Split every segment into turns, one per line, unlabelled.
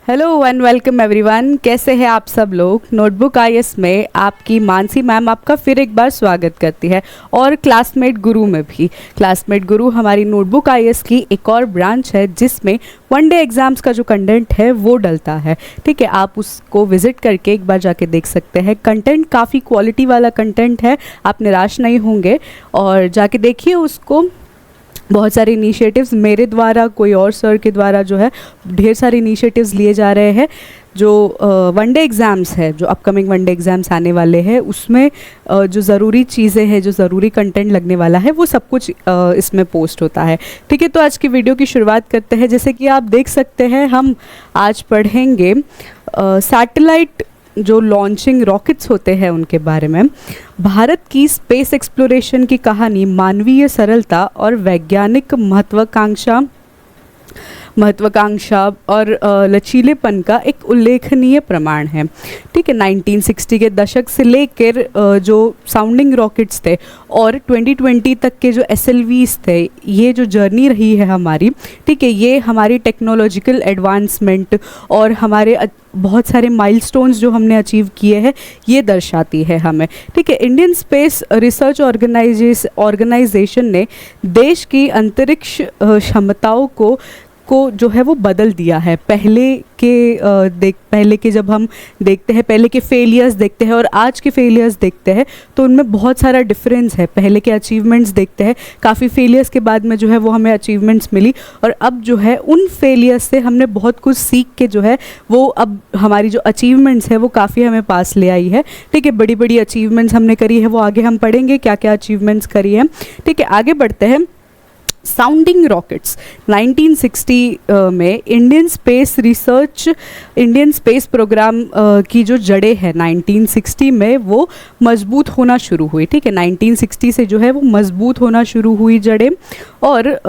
Hello and welcome everyone. कैसे हैं आप सब लोग। नोटबुक आईएएस में आपकी मानसी मैम आपका फिर एक बार स्वागत करती है, और क्लासमेट गुरु में भी। क्लासमेट गुरु हमारी नोटबुक आईएएस की एक और ब्रांच है जिसमें वनडे एग्जाम्स का जो कंटेंट है वो डलता है। ठीक है, आप उसको विजिट करके एक बार जाके देख सकते हैं। कंटेंट काफ़ी क्वालिटी वाला कंटेंट है, आप निराश नहीं होंगे और जाके देखिए उसको। बहुत सारे इनिशिएटिव्स मेरे द्वारा, कोई और सर के द्वारा जो है ढेर सारे इनिशिएटिव्स लिए जा रहे हैं। जो वनडे एग्ज़ाम्स है, जो अपकमिंग वनडे एग्ज़ाम्स आने वाले हैं, उसमें जो ज़रूरी चीज़ें हैं, जो ज़रूरी कंटेंट लगने वाला है, वो सब कुछ इसमें पोस्ट होता है। ठीक है, तो आज की वीडियो की शुरुआत करते हैं। जैसे कि आप देख सकते हैं, हम आज पढ़ेंगे सैटेलाइट जो लॉन्चिंग रॉकेट्स होते हैं उनके बारे में। भारत की स्पेस एक्सप्लोरेशन की कहानी मानवीय सरलता और वैज्ञानिक महत्वाकांक्षा और लचीलेपन का एक उल्लेखनीय प्रमाण है। ठीक है, 1960 के दशक से लेकर जो साउंडिंग रॉकेट्स थे और 2020 तक के जो SLVs थे, ये जो जर्नी रही है हमारी, ठीक है, ये हमारी टेक्नोलॉजिकल एडवांसमेंट और हमारे बहुत सारे माइलस्टोन्स जो हमने अचीव किए हैं, ये दर्शाती है हमें। ठीक है, इंडियन स्पेस रिसर्च ऑर्गेनाइजेशन ने देश की अंतरिक्ष क्षमताओं को जो है वो बदल दिया है। पहले के जब हम देखते हैं, पहले के फेलियर्स देखते हैं और आज के फेलियर्स देखते हैं, तो उनमें बहुत सारा डिफरेंस है। पहले के अचीवमेंट्स देखते हैं, काफ़ी फेलियर्स के बाद में जो है वो हमें अचीवमेंट्स मिली, और अब जो है उन फेलियर्स से हमने बहुत कुछ सीख के जो है वो अब हमारी जो अचीवमेंट्स है वो काफ़ी हमें पास ले आई है। ठीक है, बड़ी बड़ी अचीवमेंट्स हमने करी है, वो आगे हम पढ़ेंगे क्या क्या अचीवमेंट्स करी है। ठीक है, आगे बढ़ते हैं। साउंडिंग रॉकेट्स 1960 में इंडियन स्पेस प्रोग्राम की जो जड़ें हैं 1960 में वो मजबूत होना शुरू हुई। ठीक है, 1960 से जो है वो मजबूत होना शुरू हुई जड़ें, और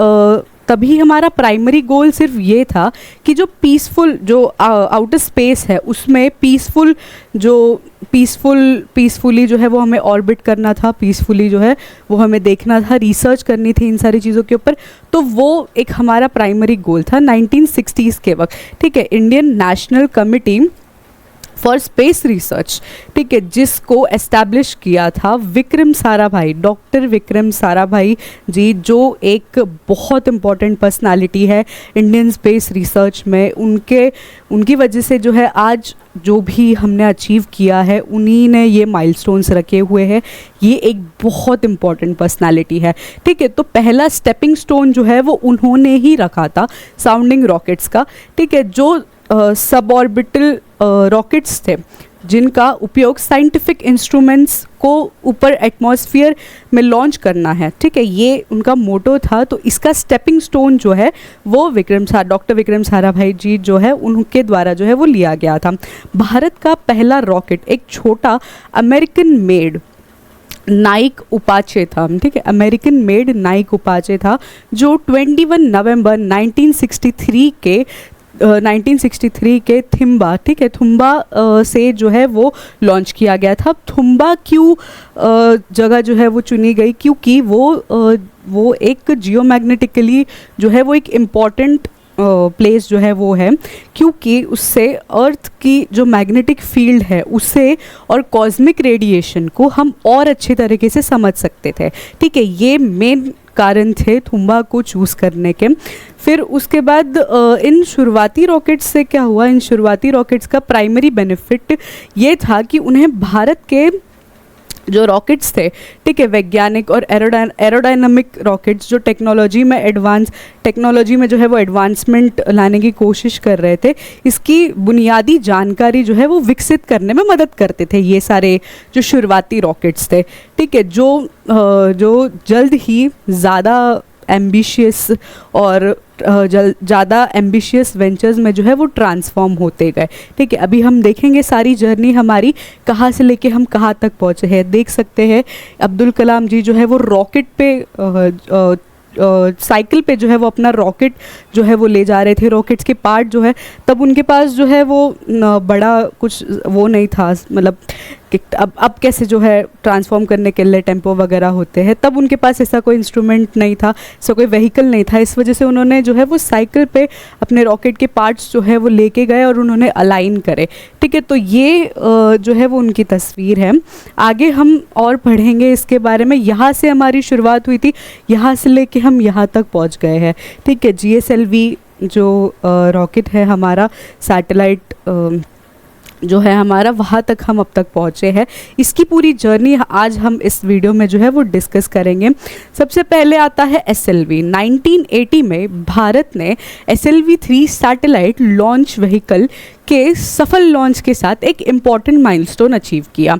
तभी हमारा प्राइमरी गोल सिर्फ ये था कि जो पीसफुल जो आउटर स्पेस है उसमें पीसफुली जो है वो हमें ऑर्बिट करना था, पीसफुली जो है वो हमें देखना था, रिसर्च करनी थी इन सारी चीज़ों के ऊपर। तो वो एक हमारा प्राइमरी गोल था 1960s के वक्त। ठीक है, Indian national committee for space research, ठीक है, जिसको एस्टैब्लिश किया था डॉक्टर विक्रम साराभाई जी, जो एक बहुत इम्पॉर्टेंट पर्सनालिटी है इंडियन स्पेस रिसर्च में। उनकी वजह से जो है आज जो भी हमने अचीव किया है, उन्हीं ने ये माइलस्टोन्स रखे हुए हैं। ये एक बहुत इम्पॉर्टेंट पर्सनालिटी है। ठीक है, तो पहला स्टेपिंग स्टोन जो है वो उन्होंने ही रखा था साउंडिंग रॉकेट्स का। ठीक है, जो सबऑर्बिटल रॉकेट्स थे जिनका उपयोग साइंटिफिक इंस्ट्रूमेंट्स को ऊपर एटमॉस्फेयर में लॉन्च करना है। ठीक है, ये उनका मोटो था। तो इसका स्टेपिंग स्टोन जो है वो डॉक्टर विक्रम साराभाई जी जो है उनके द्वारा जो है वो लिया गया था। भारत का पहला रॉकेट एक छोटा अमेरिकन मेड नाइक उपाचे था। ठीक है, अमेरिकन मेड नाइक उपाचे था, जो 21 नवंबर 1963 के थिम्बा, ठीक है, थुम्बा से जो है वो लॉन्च किया गया था। थुम्बा क्यों जगह जो है वो चुनी गई, क्योंकि वो एक जियोमैग्नेटिकली जो है वो एक इम्पॉर्टेंट प्लेस जो है वो है, क्योंकि उससे अर्थ की जो मैग्नेटिक फील्ड है उससे और कॉस्मिक रेडिएशन को हम और अच्छे तरीके से समझ सकते थे। ठीक है, ये मेन कारण थे थुम्बा को चूज़ करने के। फिर उसके बाद इन शुरुआती रॉकेट्स से क्या हुआ, इन शुरुआती रॉकेट्स का प्राइमरी बेनिफिट ये था कि उन्हें भारत के जो रॉकेट्स थे, ठीक है, वैज्ञानिक और एरोडायनामिक रॉकेट्स जो टेक्नोलॉजी में जो है वो एडवांसमेंट लाने की कोशिश कर रहे थे, इसकी बुनियादी जानकारी जो है वो विकसित करने में मदद करते थे ये सारे जो शुरुआती रॉकेट्स थे। ठीक है, जो जल्द ही ज़्यादा एम्बिशियस और ज़्यादा एम्बिशियस वेंचर्स में जो है वो ट्रांसफॉर्म होते गए। ठीक है, अभी हम देखेंगे सारी जर्नी हमारी कहाँ से लेके हम कहाँ तक पहुँचे हैं। देख सकते हैं अब्दुल कलाम जी जो है वो रॉकेट पे साइकिल पे जो है वो अपना रॉकेट जो है वो ले जा रहे थे। रॉकेट्स के पार्ट जो है तब उनके पास जो है वो बड़ा कुछ वो नहीं था, मतलब कि अब कैसे जो है ट्रांसफॉर्म करने के लिए टेम्पो वगैरह होते हैं, तब उनके पास ऐसा कोई इंस्ट्रूमेंट नहीं था, ऐसा कोई व्हीकल नहीं था। इस वजह से उन्होंने जो है वो साइकिल पे अपने रॉकेट के पार्ट्स जो है वो लेके गए और उन्होंने अलाइन करे। ठीक है, तो ये जो है वो उनकी तस्वीर है। आगे हम और पढ़ेंगे इसके बारे में। यहाँ से हमारी शुरुआत हुई थी, यहाँ से लेके हम यहाँ तक पहुँच गए हैं। ठीक है, GSLV जो रॉकेट है हमारा, सैटेलाइट जो है हमारा, वहाँ तक हम अब तक पहुँचे हैं। इसकी पूरी जर्नी आज हम इस वीडियो में जो है वो डिस्कस करेंगे। सबसे पहले आता है SLV। 1980 में भारत ने SLV-3 सैटेलाइट लॉन्च व्हीकल के सफल लॉन्च के साथ एक इम्पॉर्टेंट माइलस्टोन अचीव किया,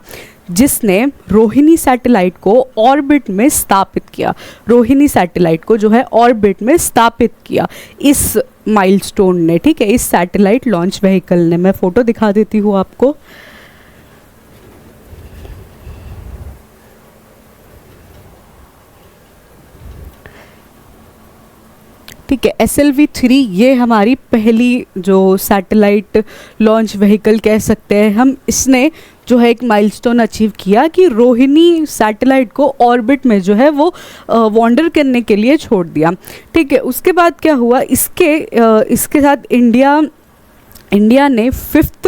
जिसने रोहिणी सैटेलाइट को ऑर्बिट में स्थापित किया। रोहिणी सैटेलाइट को जो है ऑर्बिट में स्थापित किया इस माइलस्टोन ने। ठीक है, इस सैटेलाइट लॉन्च व्हीकल ने। मैं फोटो दिखा देती हूँ आपको। ठीक है, SLV-3 ये हमारी पहली जो सैटेलाइट लॉन्च व्हीकल कह सकते हैं हम। इसने जो है एक माइलस्टोन अचीव किया कि रोहिणी सैटेलाइट को ऑर्बिट में जो है वो वॉन्डर करने के लिए छोड़ दिया। ठीक है, उसके बाद क्या हुआ, इसके साथ इंडिया ने फिफ्थ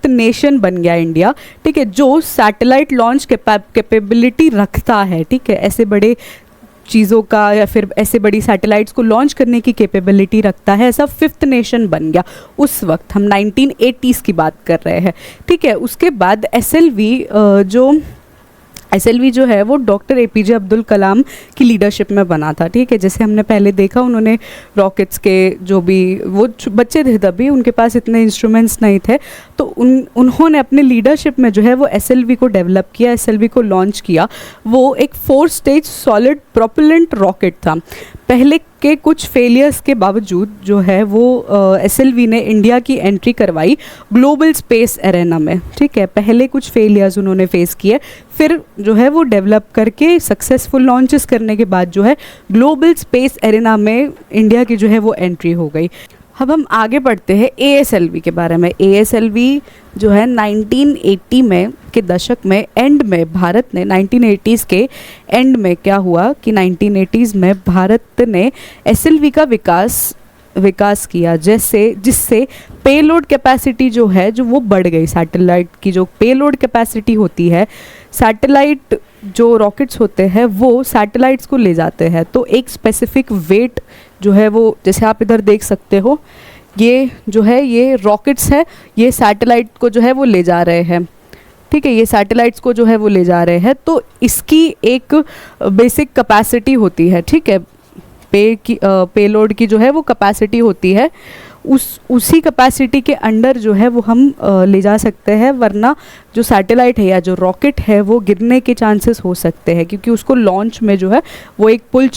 नेशन बन गया इंडिया। ठीक है, जो सैटेलाइट लॉन्च कैपेबिलिटी रखता है। ठीक है, ऐसे बड़े चीज़ों का या फिर ऐसे बड़ी सैटेलाइट्स को लॉन्च करने की कैपेबिलिटी रखता है, ऐसा फिफ्थ नेशन बन गया उस वक्त। हम 1980s की बात कर रहे हैं। ठीक है, उसके बाद SLV जो है वो डॉक्टर APJ अब्दुल कलाम की लीडरशिप में बना था। ठीक है, जैसे हमने पहले देखा, उन्होंने रॉकेट्स के जो भी वो बच्चे थे तभी उनके पास इतने इंस्ट्रूमेंट्स नहीं थे, तो उन्होंने अपने लीडरशिप में जो है वो SLV को डेवलप किया, SLV को लॉन्च किया। वो एक 4 स्टेज सॉलिड प्रोपेलेंट रॉकेट था। पहले के कुछ फेलियर्स के बावजूद जो है वो SLV ने इंडिया की एंट्री करवाई ग्लोबल स्पेस एरेना में। ठीक है, पहले कुछ फेलियर्स उन्होंने फेस किए, फिर जो है वो डेवलप करके सक्सेसफुल लॉन्चेस करने के बाद जो है ग्लोबल स्पेस एरेना में इंडिया की जो है वो एंट्री हो गई। अब हम आगे बढ़ते हैं ASLV के बारे में। ASLV जो है 1980 में के दशक में एंड में भारत ने 1980s के एंड में क्या हुआ कि 1980s में भारत ने SLV का विकास किया, जिससे पेलोड कैपेसिटी जो है जो वो बढ़ गई। सैटेलाइट की जो पेलोड कैपेसिटी होती है, सैटेलाइट जो रॉकेट्स होते हैं वो सैटेलाइट्स को ले जाते हैं, तो एक स्पेसिफिक वेट जो है वो, जैसे आप इधर देख सकते हो, ये जो है ये रॉकेट्स है, ये सैटेलाइट को जो है वो ले जा रहे हैं। ठीक है, ये सैटेलाइट्स को जो है वो ले जा रहे हैं, तो इसकी एक बेसिक कैपेसिटी होती है। ठीक है, पेलोड की जो है वो कैपेसिटी होती है, उसी कैपेसिटी के अंडर जो है वो हम ले जा सकते हैं, वरना जो सैटेलाइट है या जो रॉकेट है वो गिरने के चांसेस हो सकते हैं, क्योंकि उसको लॉन्च में जो है वो एक पुश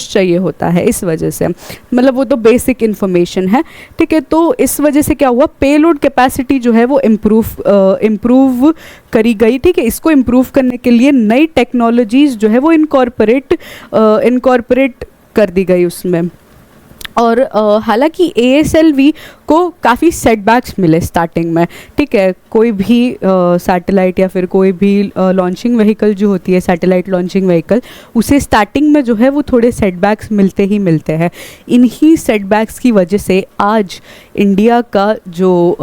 चाहिए होता है। इस वजह से, मतलब वो तो बेसिक इन्फॉर्मेशन है। ठीक है, तो इस वजह से क्या हुआ, पेलोड कैपेसिटी जो है वो इम्प्रूव करी गई। ठीक है, इसको इम्प्रूव करने के लिए नई टेक्नोलॉजीज जो है वो इनकॉर्पोरेट कर दी गई उसमें। और हालांकि ASLV को काफ़ी सेटबैक्स मिले स्टार्टिंग में। ठीक है, कोई भी सैटेलाइट या फिर कोई भी लॉन्चिंग व्हीकल जो होती है, सैटेलाइट लॉन्चिंग व्हीकल, उसे स्टार्टिंग में जो है वो थोड़े सेटबैक्स मिलते हैं। इन्हीं सेटबैक्स की वजह से आज इंडिया का जो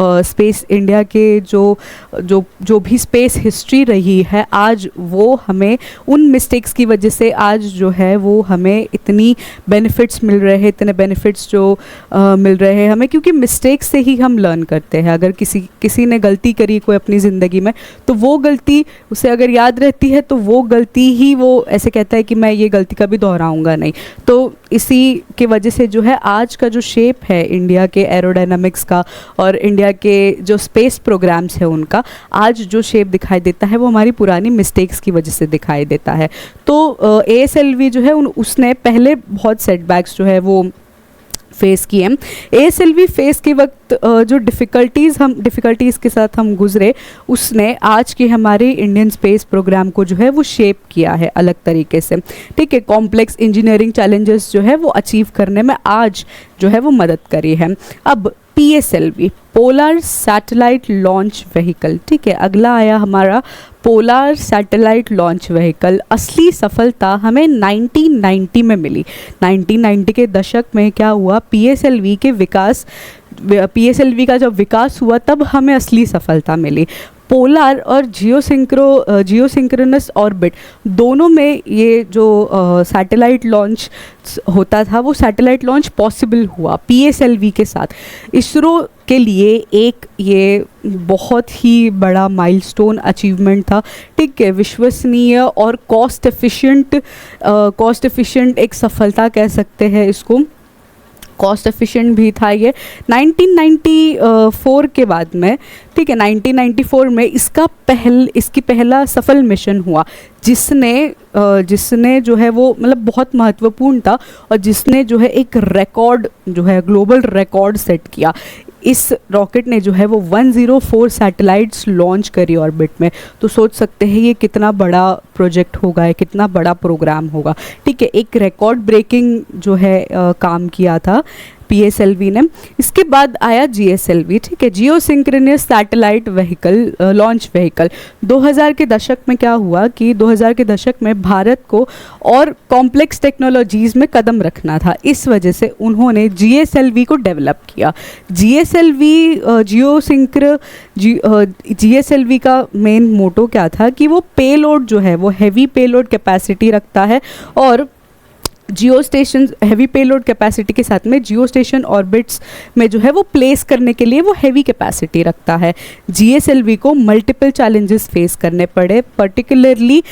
इंडिया के जो भी स्पेस हिस्ट्री रही है, आज वो हमें उन मिस्टेक्स की वजह से आज जो है वो हमें इतनी बेनिफिट्स मिल रहे हैं, इतने बेनिफिट्स जो मिल रहे हैं हमें, क्योंकि मिस्टेक्स से ही हम लर्न करते हैं। अगर किसी ने गलती करी कोई अपनी ज़िंदगी में, तो वो गलती उसे अगर याद रहती है तो वो गलती ही वो ऐसे कहता है कि मैं ये गलती कभी दोहराऊंगा नहीं। तो इसी की वजह से जो है आज का जो शेप है इंडिया के एरोडायनामिक्स का और इंडिया के जो स्पेस प्रोग्राम्स है उनका, आज जो शेप दिखाई देता है वो हमारी पुरानी मिस्टेक्स की वजह से दिखाई देता है। तो ASLV जो है उसने पहले बहुत सेटबैक्स जो है वो फेस किए। ASLV फेस के वक्त जो डिफ़िकल्टीज़ के साथ हम गुजरे, उसने आज के हमारे इंडियन स्पेस प्रोग्राम को जो है वो शेप किया है अलग तरीके से। ठीक है, कॉम्प्लेक्स इंजीनियरिंग चैलेंजेस जो है वो अचीव करने में आज जो है वो मदद करी है। अब PSLV, polar satellite launch vehicle. ठीक है, अगला आया हमारा पोलर सैटेलाइट लॉन्च व्हीकल। असली सफलता हमें 1990 में मिली। 1990 के दशक में क्या हुआ, PSLV का जब विकास हुआ तब हमें असली सफलता मिली। पोलर और जियोसिंक्रोनस ऑर्बिट दोनों में ये जो सैटेलाइट लॉन्च होता था वो सैटेलाइट लॉन्च पॉसिबल हुआ PSLV के साथ। इसरो के लिए एक ये बहुत ही बड़ा माइलस्टोन अचीवमेंट था। ठीक है, विश्वसनीय और कॉस्ट एफिशिएंट एक सफलता कह सकते हैं इसको, कॉस्ट एफिशिएंट भी था ये। 1994 के बाद में, ठीक है, 1994 में इसकी पहला सफल मिशन हुआ जिसने जो है वो मतलब बहुत महत्वपूर्ण था और जिसने जो है एक रिकॉर्ड जो है ग्लोबल रिकॉर्ड सेट किया। इस रॉकेट ने जो है वो 104 सैटेलाइट्स लॉन्च करी ऑर्बिट में। तो सोच सकते हैं ये कितना बड़ा प्रोजेक्ट होगा, कितना बड़ा प्रोग्राम होगा। ठीक है, एक रिकॉर्ड ब्रेकिंग जो है काम किया था PSLV ने। इसके बाद आया GSLV, ठीक है, geosynchronous satellite vehicle launch vehicle. 2000 के दशक में क्या हुआ कि 2000 के दशक में भारत को और कॉम्प्लेक्स टेक्नोलॉजीज़ में कदम रखना था, इस वजह से उन्होंने GSLV को डेवलप किया। GSLV का मेन मोटो क्या था कि वो पेलोड जो है वो हैवी पेलोड कैपेसिटी रखता है और जियो स्टेशन हैवी पेलोड कैपेसिटी के साथ में जियो स्टेशन ऑर्बिट्स में जो है वो प्लेस करने के लिए वो हैवी कैपेसिटी रखता है। GSLV को मल्टीपल चैलेंजेस फेस करने पड़े, पर्टिकुलरली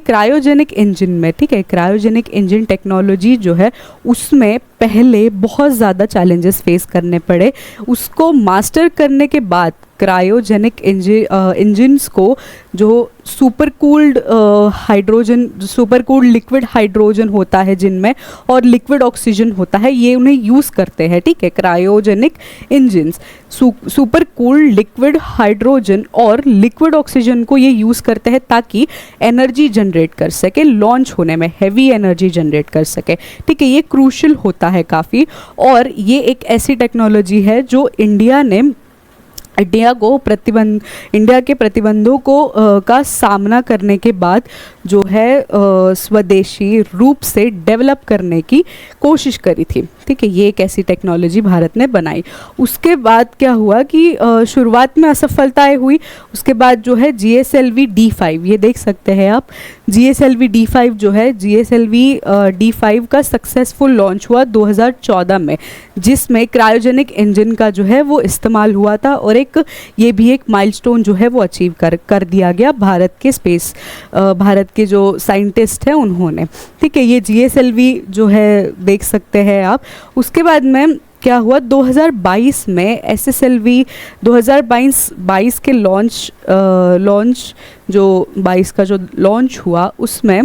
क्रायोजेनिक इंजन में। ठीक है, क्रायोजेनिक इंजन टेक्नोलॉजी जो है उसमें पहले बहुत ज़्यादा चैलेंजेस फेस करने पड़े। उसको मास्टर करने के बाद क्रायोजेनिक इंजन्स को जो सुपर कूल्ड लिक्विड हाइड्रोजन होता है जिनमें और लिक्विड ऑक्सीजन होता है, ये उन्हें यूज़ करते हैं। ठीक है, cryogenic engines super cooled liquid hydrogen और लिक्विड ऑक्सीजन को ये यूज़ करते हैं ताकि एनर्जी जनरेट कर सके, लॉन्च होने में हैवी एनर्जी जनरेट कर सके। ठीक है, ये क्रूशल होता है काफ़ी और ये एक ऐसी टेक्नोलॉजी है जो इंडिया के प्रतिबंधों को का सामना करने के बाद जो है स्वदेशी रूप से डेवलप करने की कोशिश करी थी। ठीक है, ये एक ऐसी टेक्नोलॉजी भारत ने बनाई। उसके बाद क्या हुआ कि शुरुआत में असफलताएं हुई। उसके बाद जो है GSLV D5, ये देख सकते हैं आप, GSLV D5 जो है GSLV D5 का सक्सेसफुल लॉन्च हुआ 2014 में, जिसमें क्रायोजेनिक इंजन का जो है वो इस्तेमाल हुआ था और ये भी एक माइलस्टोन जो है वो अचीव कर दिया गया भारत के जो साइंटिस्ट हैं उन्होंने। ठीक है, ये GSLV जो है देख सकते हैं आप। उसके बाद में क्या हुआ, 2022 में SSLV 2022 के लॉन्च जो 22 का जो लॉन्च हुआ उसमें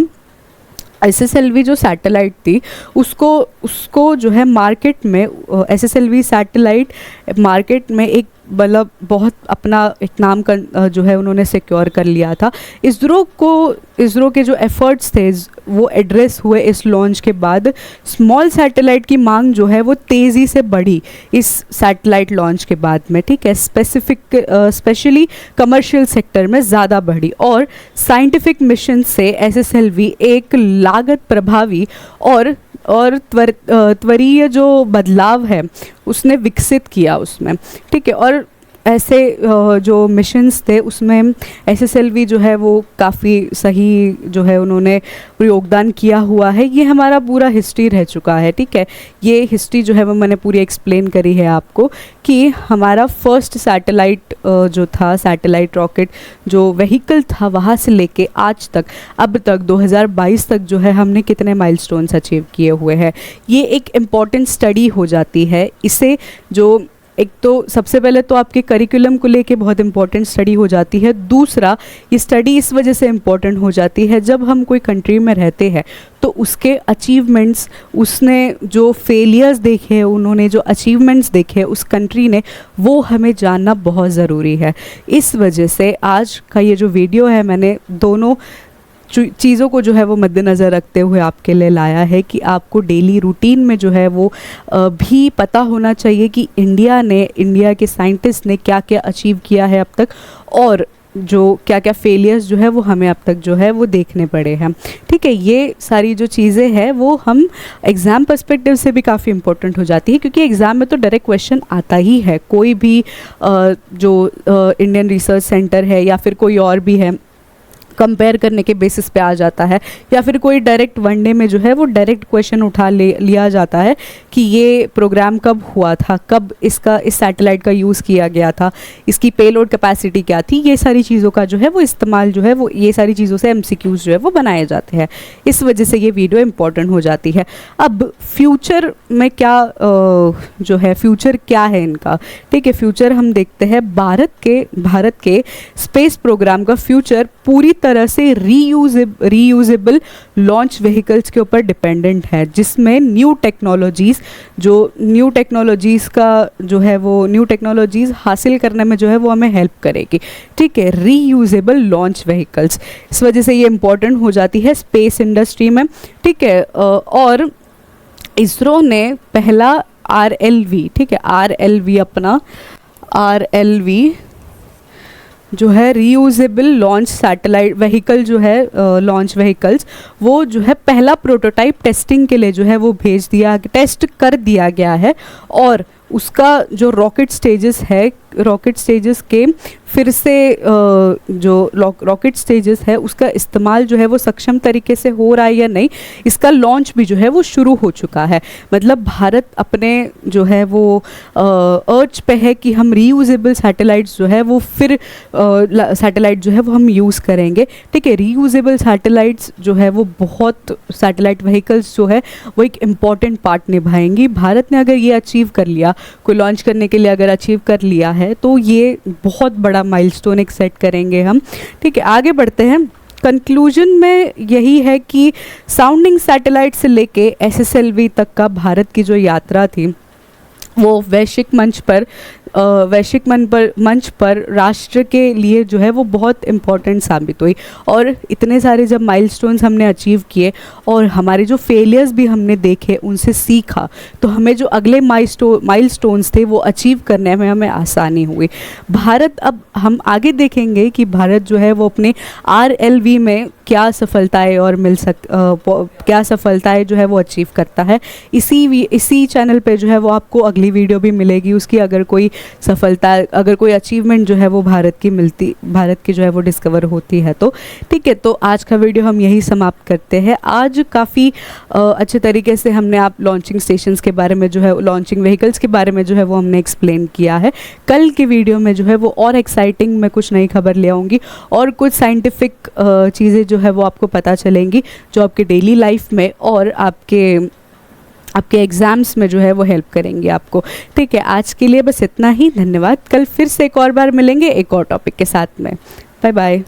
SSLV जो सैटेलाइट थी उसको जो है मार्केट में SSLV सैटेलाइट मार्केट में एक मतलब बहुत अपना एक नाम जो है उन्होंने सिक्योर कर लिया था। इसरो के जो एफर्ट्स थे वो एड्रेस हुए इस लॉन्च के बाद। स्मॉल सैटेलाइट की मांग जो है वो तेज़ी से बढ़ी इस सैटेलाइट लॉन्च के बाद में। ठीक है, स्पेशली कमर्शियल सेक्टर में ज़्यादा बढ़ी और साइंटिफिक मिशन से SSLV एक लागत प्रभावी और त्वरीय जो बदलाव है उसने विकसित किया उसमें। ठीक है, और ऐसे जो मिशंस थे उसमें SSLV जो है वो काफ़ी सही जो है उन्होंने योगदान किया हुआ है। ये हमारा पूरा हिस्ट्री रह चुका है। ठीक है, ये हिस्ट्री जो है वो मैंने पूरी एक्सप्लेन करी है आपको कि हमारा फर्स्ट सैटेलाइट जो था सैटेलाइट रॉकेट जो व्हीकल था वहाँ से लेके आज तक अब तक 2022 तक जो है हमने कितने माइलस्टोन्स अचीव किए हुए हैं। ये एक इम्पॉर्टेंट स्टडी हो जाती है। इसे जो एक तो सबसे पहले तो आपके करिकुलम को लेके बहुत इंपॉर्टेंट स्टडी हो जाती है। दूसरा, ये स्टडी इस वजह से इम्पॉर्टेंट हो जाती है जब हम कोई कंट्री में रहते हैं तो उसके अचीवमेंट्स, उसने जो फेलियर्स देखे, उन्होंने जो अचीवमेंट्स देखे उस कंट्री ने, वो हमें जानना बहुत ज़रूरी है। इस वजह से आज का ये जो वीडियो है मैंने दोनों चीज़ों को जो है वो मद्देनज़र रखते हुए आपके लिए लाया है कि आपको डेली रूटीन में जो है वो भी पता होना चाहिए कि इंडिया के साइंटिस्ट ने क्या क्या अचीव किया है अब तक, और जो क्या क्या फेलियर्स जो है वो हमें अब तक जो है वो देखने पड़े हैं। ठीक है, ये सारी जो चीज़ें हैं वो हम एग्ज़ाम पर्सपेक्टिव से भी काफ़ी इंपॉर्टेंट हो जाती है, क्योंकि एग्ज़ाम में तो डायरेक्ट क्वेश्चन आता ही है। कोई भी जो इंडियन रिसर्च सेंटर है या फिर कोई और भी है, कंपेयर करने के बेसिस पे आ जाता है, या फिर कोई डायरेक्ट वनडे में जो है वो डायरेक्ट क्वेश्चन उठा लिया जाता है कि ये प्रोग्राम कब हुआ था, कब इस सैटेलाइट का यूज़ किया गया था, इसकी पेलोड कैपेसिटी क्या थी। ये सारी चीज़ों का जो है वो इस्तेमाल जो है वो ये सारी चीज़ों से MCQs जो है वो बनाए जाते हैं। इस वजह से ये वीडियो इम्पॉर्टेंट हो जाती है। अब फ्यूचर में क्या जो है फ्यूचर क्या है इनका, ठीक है, फ्यूचर हम देखते हैं भारत के स्पेस प्रोग्राम का फ्यूचर पूरी तरह से रीयूजेबल लॉन्च व्हीकल्स के ऊपर डिपेंडेंट है, जिसमें न्यू टेक्नोलॉजीज़ का जो है वो न्यू टेक्नोलॉजीज़ हासिल करने में जो है वो हमें हेल्प करेगी। ठीक है, रीयूजेबल लॉन्च व्हीकल्स, इस वजह से ये इम्पॉर्टेंट हो जाती है स्पेस इंडस्ट्री में। ठीक है, और इसरो ने पहला RLV, ठीक है, RLV जो है रीयूजेबल लॉन्च सैटेलाइट व्हीकल जो है लॉन्च व्हीकल्स, वो जो है पहला प्रोटोटाइप टेस्टिंग के लिए जो है वो टेस्ट कर दिया गया है, और उसका जो रॉकेट स्टेजेस के फिर से जो रॉकेट स्टेजेस है उसका इस्तेमाल जो है वो सक्षम तरीके से हो रहा है या नहीं, इसका लॉन्च भी जो है वो शुरू हो चुका है। मतलब भारत अपने जो है वो अर्ज पे है कि हम रीयूजेबल सैटेलाइट्स जो है वो फिर सैटेलाइट जो है वो हम यूज़ करेंगे। ठीक है, रीयूजेबल सैटेलाइट्स जो है वो बहुत सैटेलाइट व्हीकल्स जो है वो एक इम्पॉर्टेंट पार्ट निभाएंगी। भारत ने अगर ये अचीव कर लिया, कोई लॉन्च करने के लिए अगर अचीव कर लिया है, तो ये बहुत बड़ा माइलस्टोन एक सेट करेंगे हम। ठीक है, आगे बढ़ते हैं। कंक्लूजन में यही है कि साउंडिंग सैटेलाइट से लेके SSLV तक का भारत की जो यात्रा थी वो वैश्विक मंच पर राष्ट्र के लिए जो है वो बहुत इम्पॉर्टेंट साबित हुई। और इतने सारे जब माइलस्टोन्स हमने अचीव किए और हमारे जो फेलियर्स भी हमने देखे, उनसे सीखा, तो हमें जो अगले माइलस्टोन्स थे वो अचीव करने में हमें आसानी हुई। भारत, अब हम आगे देखेंगे कि भारत जो है वो अपने RLV में क्या सफलताएं क्या सफलताएं जो है वो अचीव करता है। इसी चैनल पे जो है वो आपको अगली वीडियो भी मिलेगी उसकी, अगर कोई अचीवमेंट जो है वो भारत की जो है वो डिस्कवर होती है तो। ठीक है, तो आज का वीडियो हम यही समाप्त करते हैं। आज काफ़ी अच्छे तरीके से हमने आप लॉन्चिंग स्टेशंस के बारे में जो है, लॉन्चिंग व्हीकल्स के बारे में जो है वो हमने एक्सप्लेन किया है। कल के वीडियो में जो है वो और एक्साइटिंग मैं कुछ नई खबर ले आऊँगी और कुछ साइंटिफिक चीज़ें जो है वो आपको पता चलेंगी, जो आपके डेली लाइफ में और आपके एग्ज़ाम्स में जो है वो हेल्प करेंगे आपको। ठीक है, आज के लिए बस इतना ही। धन्यवाद। कल फिर से एक और बार मिलेंगे एक और टॉपिक के साथ में। Bye bye.